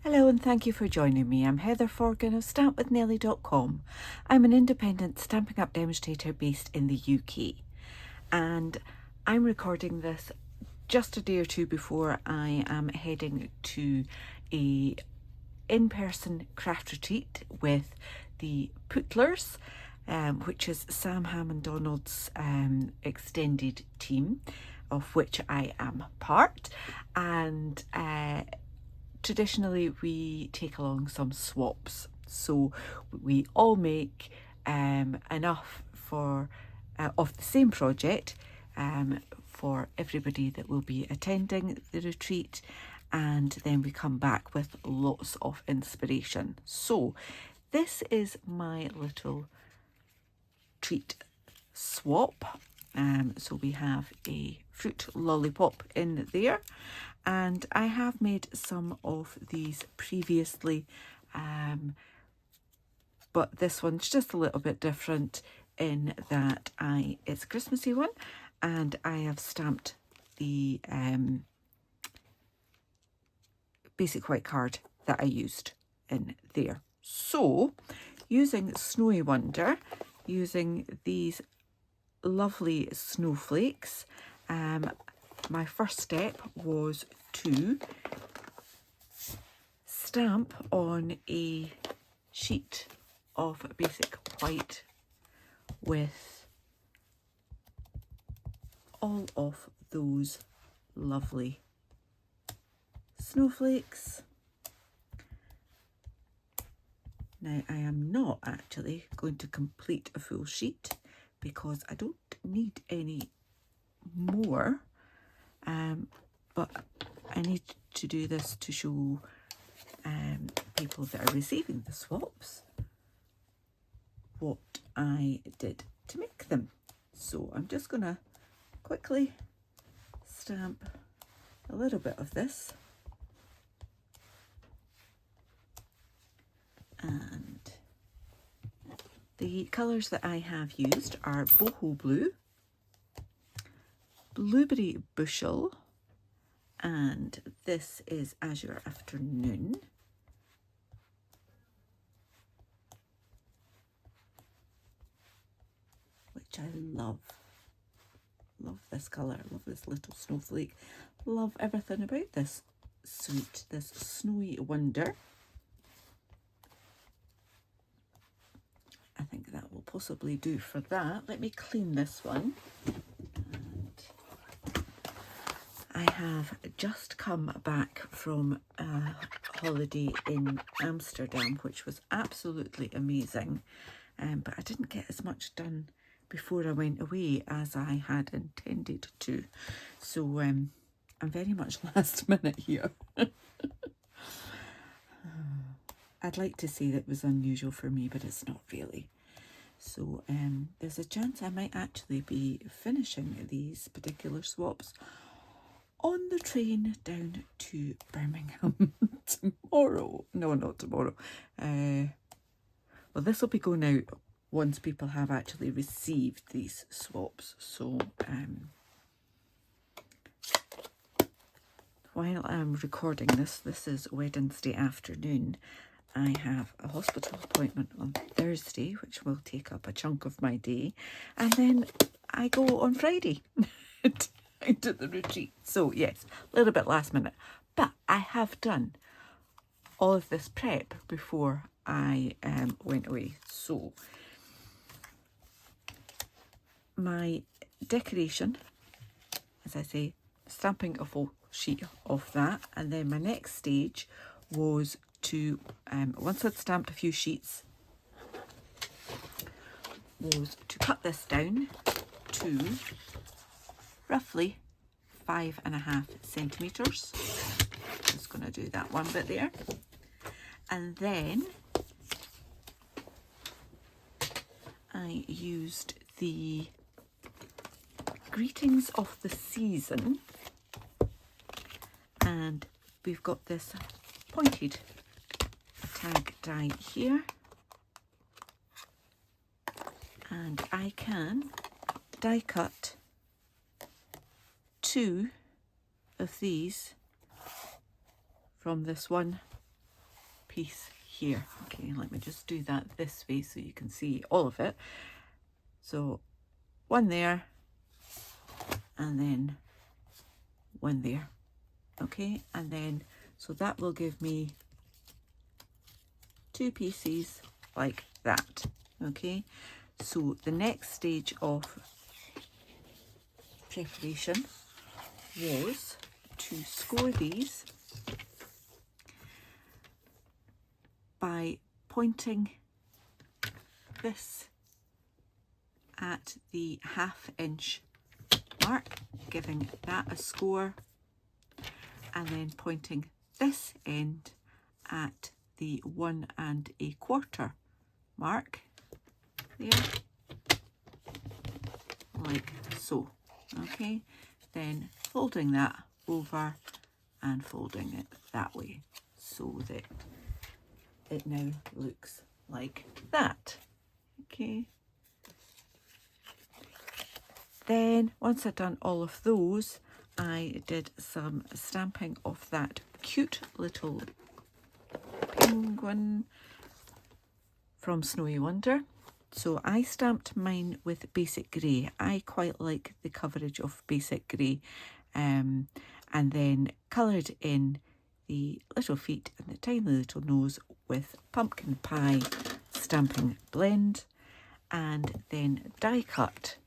Hello and thank you for joining me. I'm Heather Forgan of stampwithnellie.com. I'm an independent Stampin' Up demonstrator based in the UK, and I'm recording this just a day or two before I am heading to a in-person craft retreat with the Pootlers, which is Sam Hammond Donald's extended team, of which I am part, and traditionally we take along some swaps, so we all make enough for of the same project for everybody that will be attending the retreat, and then we come back with lots of inspiration. So this is my little treat swap. So we have a fruit lollipop in there, and I have made some of these previously, but this one's just a little bit different in that it's a Christmassy one, and I have stamped the basic white card that I used in there. So using Snowy Wonder, using these lovely snowflakes, my first step was to stamp on a sheet of basic white with all of those lovely snowflakes. Now I am not actually going to complete a full sheet because I don't need any more, but I need to do this to show people that are receiving the swaps what I did to make them. So I'm just gonna quickly stamp a little bit of this, and the colours that I have used are boho blue, blueberry bushel, and this is azure afternoon. Which I love. Love this colour, love this little snowflake, love everything about this sweet, this Snowy Wonder. I think that will possibly do for that. Let me clean this one. And I have just come back from a holiday in Amsterdam, which was absolutely amazing, but I didn't get as much done before I went away as I had intended to. So I'm very much last minute here. I'd like to say that it was unusual for me, but it's not really. So there's a chance I might actually be finishing these particular swaps on the train down to Birmingham tomorrow. No, not tomorrow. Well, this will be going out once people have actually received these swaps. So while I'm recording this is Wednesday afternoon. I have a hospital appointment on Thursday, which will take up a chunk of my day, and then I go on Friday to the retreat. So yes, a little bit last minute, but I have done all of this prep before I went away. So my decoration, as I say, stamping a full sheet of that, and then my next stage was to, once I'd stamped a few sheets, was to cut this down to roughly 5.5 centimetres. Just going to do that one bit there, and then I used the greetings of the season, and we've got this pointed tag die here, and I can die cut 2 of these from this one piece here. Okay, let me just do that this way so you can see all of it. So one there, and then one there. Okay, and then so that will give me 2 pieces like that. Okay, so the next stage of preparation was to score these by pointing this at the 1/2 inch mark, giving that a score, and then pointing this end at the 1 1/4 mark there, like so. Okay, then folding that over and folding it that way so that it now looks like that. Okay, then once I'd done all of those, I did some stamping of that cute little penguin from Snowy Wonder. So I stamped mine with basic grey. I quite like the coverage of basic grey, and then coloured in the little feet and the tiny little nose with pumpkin pie stamping blend, and then die cut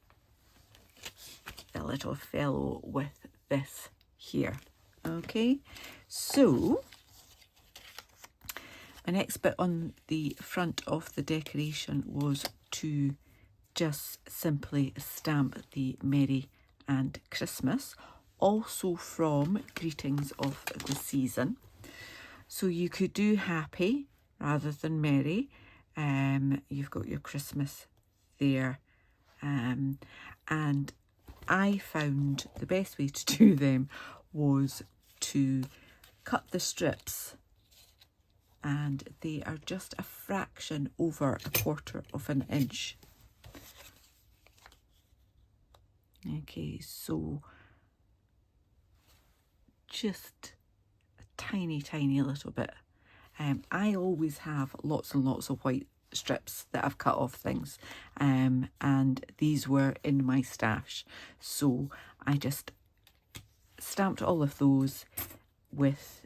the little fellow with this here. Okay, so my next bit on the front of the decoration was to just simply stamp the Merry and Christmas, also from Greetings of the Season. So you could do Happy rather than Merry. You've got your Christmas there, and I found the best way to do them was to cut the strips, and they are just a fraction over 1/4 of an inch. Okay, so just a tiny little bit. I always have lots and lots of white strips that I've cut off things, and these were in my stash, so I just stamped all of those with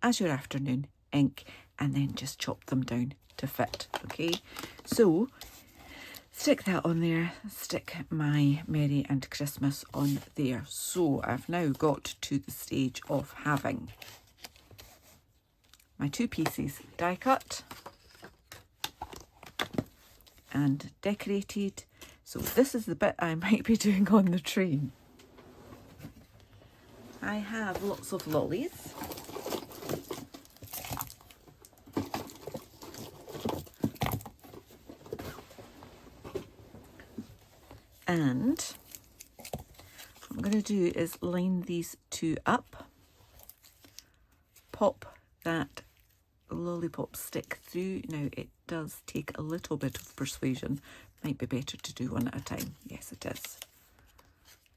As Your Afternoon ink, and then just chopped them down to fit. Okay, so stick that on there, stick my Merry and Christmas on there. So I've now got to the stage of having my 2 pieces die cut and decorated. So this is the bit I might be doing on the train. I have lots of lollies. And what I'm going to do is line these 2 up, pop that lollipop stick through. Now it does take a little bit of persuasion. Might be better to do one at a time. Yes, it is.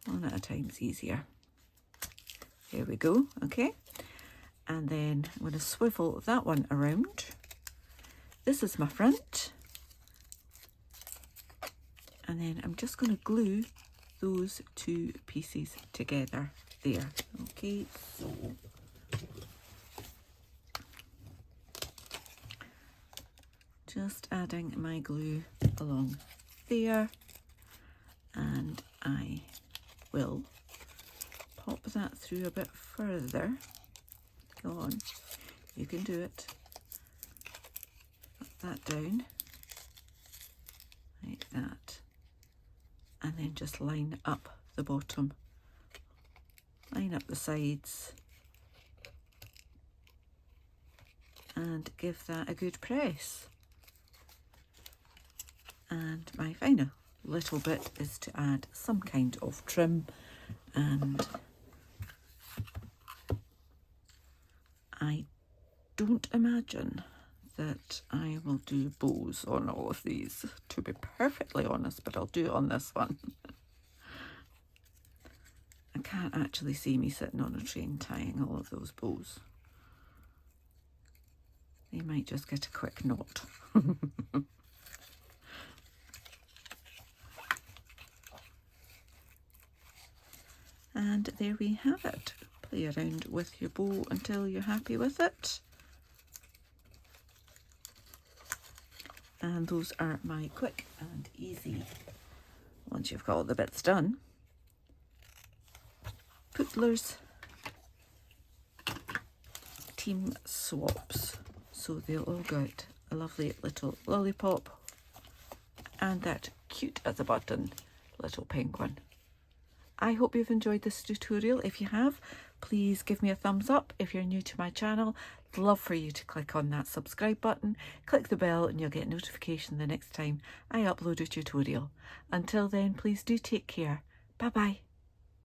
One at a time is easier. There we go. Okay, and then I'm going to swivel that one around. This is my front, and then I'm just going to glue those 2 pieces together there. Okay, so just adding my glue along there, and I will pop that through a bit further. Go on, you can do it. Put that down like that, and then just line up the bottom, line up the sides, and give that a good press. And my final little bit is to add some kind of trim, and I don't imagine that I will do bows on all of these, to be perfectly honest, but I'll do it on this one. I can't actually see me sitting on a train tying all of those bows. they might just get a quick knot. And there we have it. Play around with your bow until you're happy with it. And those are my quick and easy, once you've got all the bits done, Pootlers team swaps. So they'll all get a lovely little lollipop and that cute as a button little penguin. I hope you've enjoyed this tutorial. If you have, please give me a thumbs up. If you're new to my channel, I'd love for you to click on that subscribe button, click the bell, and you'll get notification the next time I upload a tutorial. Until then, please do take care. Bye bye.